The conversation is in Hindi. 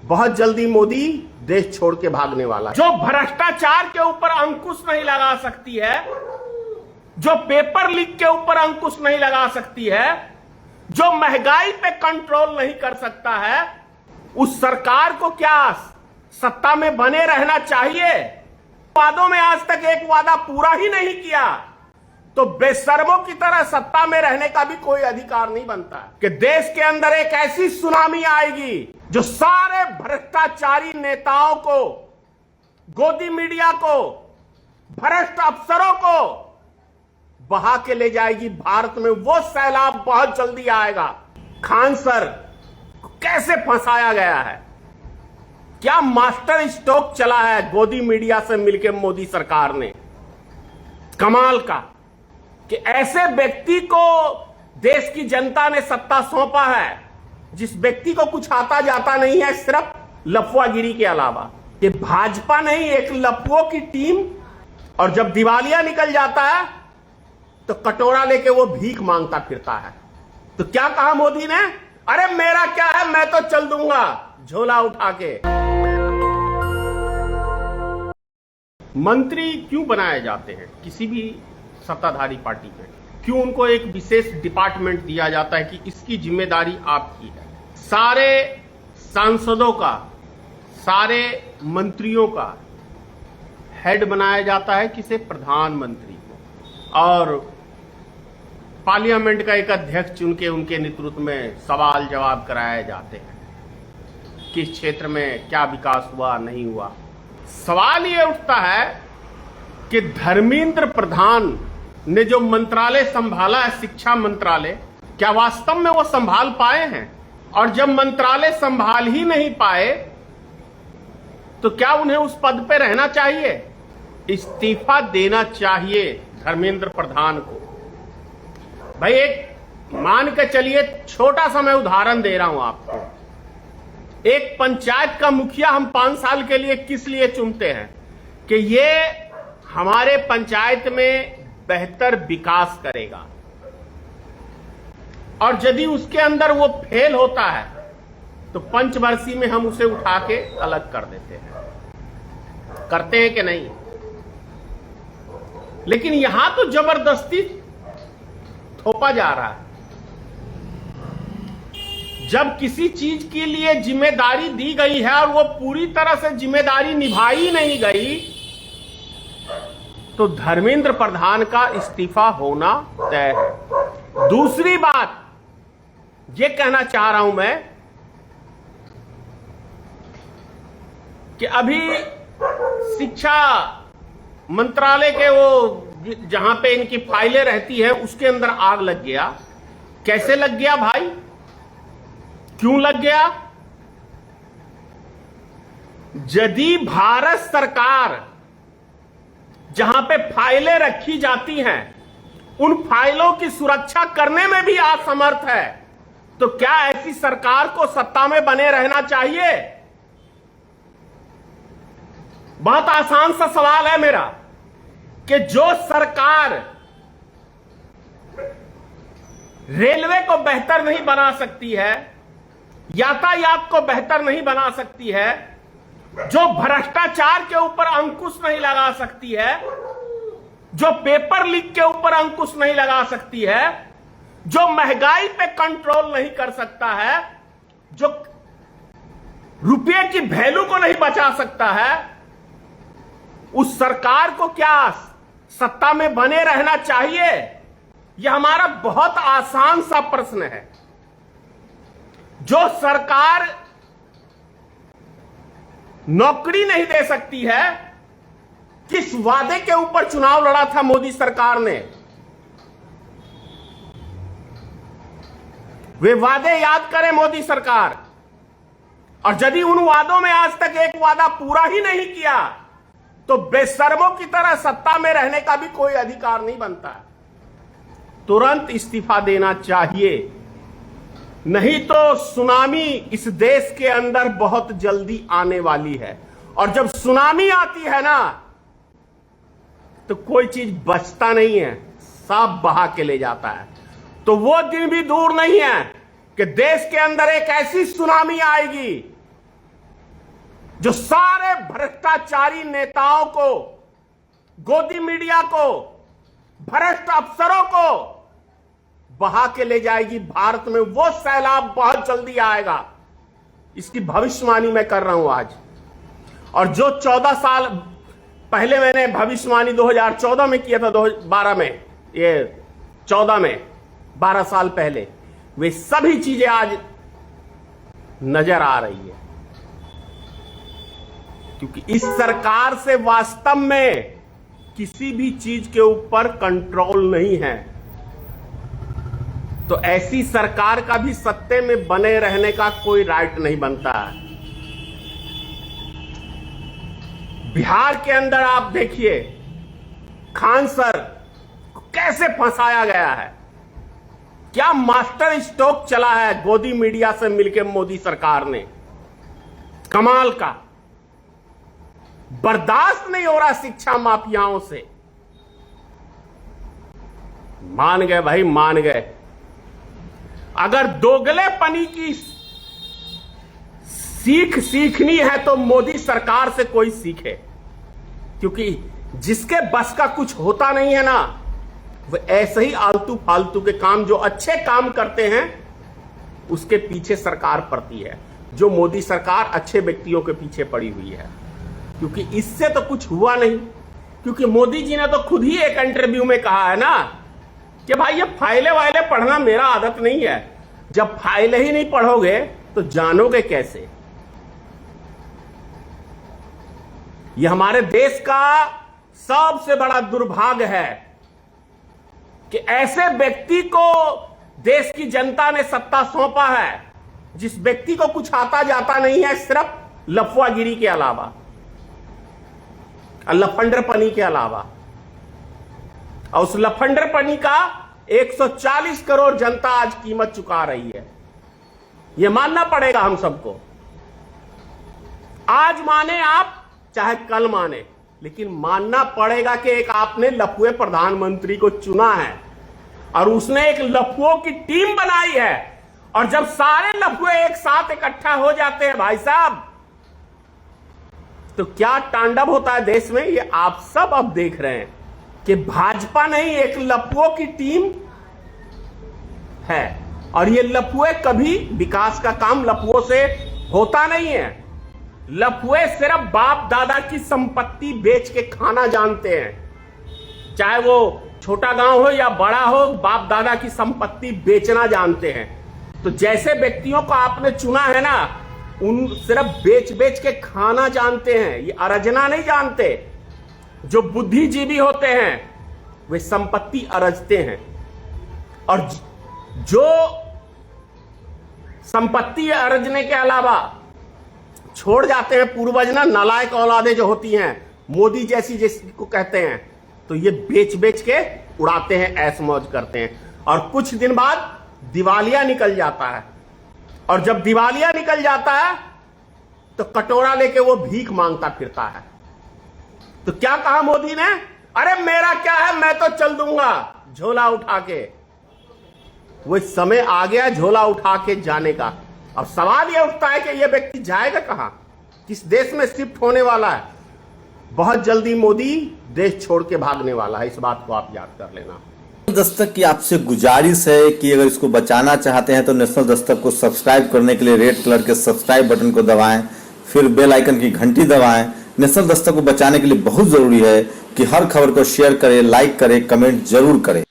बहुत जल्दी मोदी देश छोड़ के भागने वाला है। जो भ्रष्टाचार के ऊपर अंकुश नहीं लगा सकती है, जो पेपर लीक के ऊपर अंकुश नहीं लगा सकती है, जो महंगाई पे कंट्रोल नहीं कर सकता है, उस सरकार को क्या सत्ता में बने रहना चाहिए? वादों में आज तक एक वादा पूरा ही नहीं किया तो बेशर्मों की तरह सत्ता में रहने का भी कोई अधिकार नहीं बनता कि देश के अंदर एक ऐसी सुनामी आएगी जो सारे भ्रष्टाचारी नेताओं को, गोदी मीडिया को, भ्रष्ट अफसरों को बहा के ले जाएगी। भारत में वो सैलाब बहुत जल्दी आएगा। खान सर कैसे फंसाया गया है, क्या मास्टर स्ट्रोक चला है गोदी मीडिया से मिलकर मोदी सरकार ने। कमाल का कि ऐसे व्यक्ति को देश की जनता ने सत्ता सौंपा है जिस व्यक्ति को कुछ आता जाता नहीं है सिर्फ लफुआगिरी के अलावा। ये भाजपा नहीं, एक लफुओं की टीम। और जब दिवालिया निकल जाता है तो कटोरा लेके वो भीख मांगता फिरता है। तो क्या कहा मोदी ने? अरे मेरा क्या है, मैं तो चल दूंगा झोला उठा के। मंत्री क्यों बनाए जाते हैं किसी भी सत्ताधारी पार्टी में? क्यों उनको एक विशेष डिपार्टमेंट दिया जाता है कि इसकी जिम्मेदारी आपकी है? सारे सांसदों का, सारे मंत्रियों का हेड बनाया जाता है किसे? प्रधानमंत्री को। और पार्लियामेंट का एक अध्यक्ष चुन के उनके नेतृत्व में सवाल जवाब कराए जाते हैं, किस क्षेत्र में क्या विकास हुआ नहीं हुआ। सवाल ये उठता है कि धर्मेंद्र प्रधान ने जो मंत्रालय संभाला है, शिक्षा मंत्रालय, क्या वास्तव में वो संभाल पाए हैं? और जब मंत्रालय संभाल ही नहीं पाए तो क्या उन्हें उस पद पे रहना चाहिए? इस्तीफा देना चाहिए धर्मेंद्र प्रधान को। भाई एक मान के चलिए, छोटा सा मैं उदाहरण दे रहा हूं आपको। एक पंचायत का मुखिया हम 5 साल के लिए किस लिए चुनते हैं? कि ये हमारे पंचायत में बेहतर विकास करेगा। और यदि उसके अंदर वो फेल होता है तो पंचवर्षीय में हम उसे उठा के अलग कर देते हैं। करते हैं कि नहीं? लेकिन यहां तो जबरदस्ती थोपा जा रहा है। जब किसी चीज के लिए जिम्मेदारी दी गई है और वो पूरी तरह से जिम्मेदारी निभाई नहीं गई तो धर्मेंद्र प्रधान का इस्तीफा होना तय है। दूसरी बात ये कहना चाह रहा हूं मैं कि अभी शिक्षा मंत्रालय के वो जहां पे इनकी फाइलें रहती है उसके अंदर आग लग गया। कैसे लग गया भाई? क्यों लग गया? यदि भारत सरकार जहां पे फाइलें रखी जाती हैं उन फाइलों की सुरक्षा करने में भी असमर्थ है तो क्या ऐसी सरकार को सत्ता में बने रहना चाहिए? बहुत आसान सा सवाल है मेरा कि जो सरकार रेलवे को बेहतर नहीं बना सकती है, यातायात को बेहतर नहीं बना सकती है, जो भ्रष्टाचार के ऊपर अंकुश नहीं लगा सकती है, जो पेपर लीक के ऊपर अंकुश नहीं लगा सकती है, जो महंगाई पे कंट्रोल नहीं कर सकता है, जो रुपये की वैल्यू को नहीं बचा सकता है, उस सरकार को क्या सत्ता में बने रहना चाहिए? यह हमारा बहुत आसान सा प्रश्न है। जो सरकार नौकरी नहीं दे सकती है, किस वादे के ऊपर चुनाव लड़ा था मोदी सरकार ने? वे वादे याद करें मोदी सरकार। और यदि उन वादों में आज तक एक वादा पूरा ही नहीं किया तो बेशर्मों की तरह सत्ता में रहने का भी कोई अधिकार नहीं बनता। तुरंत इस्तीफा देना चाहिए, नहीं तो सुनामी इस देश के अंदर बहुत जल्दी आने वाली है। और जब सुनामी आती है ना तो कोई चीज बचता नहीं है, सब बहा के ले जाता है। तो वो दिन भी दूर नहीं है कि देश के अंदर एक ऐसी सुनामी आएगी जो सारे भ्रष्टाचारी नेताओं को, गोदी मीडिया को, भ्रष्ट अफसरों को बहा के ले जाएगी। भारत में वो सैलाब बहुत जल्दी आएगा, इसकी भविष्यवाणी मैं कर रहा हूं आज। और जो 14 साल पहले मैंने भविष्यवाणी 2014 में किया था, 2012 में, ये 14 में, 12 साल पहले, वे सभी चीजें आज नजर आ रही है। क्योंकि इस सरकार से वास्तव में किसी भी चीज के ऊपर कंट्रोल नहीं है। तो ऐसी सरकार का भी सत्ते में बने रहने का कोई राइट नहीं बनता है। बिहार के अंदर आप देखिए, खान सर को कैसे फंसाया गया है, क्या मास्टर स्ट्रोक चला है गोदी मीडिया से मिलकर मोदी सरकार ने। कमाल का, बर्दाश्त नहीं हो रहा शिक्षा माफियाओं से। मान गए भाई, मान गए। अगर दोगलेपनी की सीख सीखनी है तो मोदी सरकार से कोई सीखे, क्योंकि जिसके बस का कुछ होता नहीं है ना, वो ऐसे ही आलतू फालतू के काम, जो अच्छे काम करते हैं उसके पीछे सरकार पड़ती है। जो मोदी सरकार अच्छे व्यक्तियों के पीछे पड़ी हुई है, क्योंकि इससे तो कुछ हुआ नहीं। क्योंकि मोदी जी ने तो खुद ही एक इंटरव्यू में कहा है ना कि भाई ये फाइलें वाइलें पढ़ना मेरा आदत नहीं है। जब फाइलें ही नहीं पढ़ोगे तो जानोगे कैसे। यह हमारे देश का सबसे बड़ा दुर्भाग्य है कि ऐसे व्यक्ति को देश की जनता ने सत्ता सौंपा है, जिस व्यक्ति को कुछ आता जाता नहीं है, सिर्फ लफुआगिरी के अलावा, लफंडरपनी के अलावा। और उस लफंडरपनी का 140 करोड़ जनता आज कीमत चुका रही है। यह मानना पड़ेगा हम सबको। आज माने आप, चाहे कल माने, लेकिन मानना पड़ेगा कि एक आपने लफुए प्रधानमंत्री को चुना है और उसने एक लफुओं की टीम बनाई है। और जब सारे लफुए एक साथ इकट्ठा हो जाते हैं भाई साहब, तो क्या तांडव होता है देश में, ये आप सब अब देख रहे हैं कि भाजपा नहीं, एक लफुओं की टीम है। और ये लफुए कभी विकास का काम लफुओं से होता नहीं है। लफुए सिर्फ बाप दादा की संपत्ति बेच के खाना जानते हैं। चाहे वो छोटा गांव हो या बड़ा हो, बाप दादा की संपत्ति बेचना जानते हैं। तो जैसे व्यक्तियों को आपने चुना है ना, उन सिर्फ बेच बेच के खाना जानते हैं, ये अरजना नहीं जानते। जो बुद्धिजीवी होते हैं वे संपत्ति अरजते हैं, और जो संपत्ति अरजने के अलावा छोड़ जाते हैं पूर्वज ना, नालायक औलादे जो होती हैं, मोदी जैसी जिसको कहते हैं, तो ये बेच बेच के उड़ाते हैं, ऐश मौज करते हैं। और कुछ दिन बाद दिवालिया निकल जाता है, और जब दिवालिया निकल जाता है तो कटोरा लेके वो भीख मांगता फिरता है। तो क्या कहा मोदी ने, अरे मेरा क्या है, मैं तो चल दूंगा झोला उठा के। वो समय आ गया झोला उठा के जाने का। अब सवाल यह उठता है कि यह व्यक्ति जाएगा कहां, किस देश में शिफ्ट होने वाला है। बहुत जल्दी मोदी देश छोड़ के भागने वाला है, इस बात को आप याद कर लेना। दस्तक की आपसे गुजारिश है कि अगर इसको बचाना चाहते हैं तो नेशनल दस्तक को सब्सक्राइब करने के लिए रेड कलर के सब्सक्राइब बटन को दबाएं, फिर बेल आइकन की घंटी दबाएं। नेशनल दस्तक को बचाने के लिए बहुत जरूरी है कि हर खबर को शेयर करें, लाइक करें, कमेंट जरूर करें।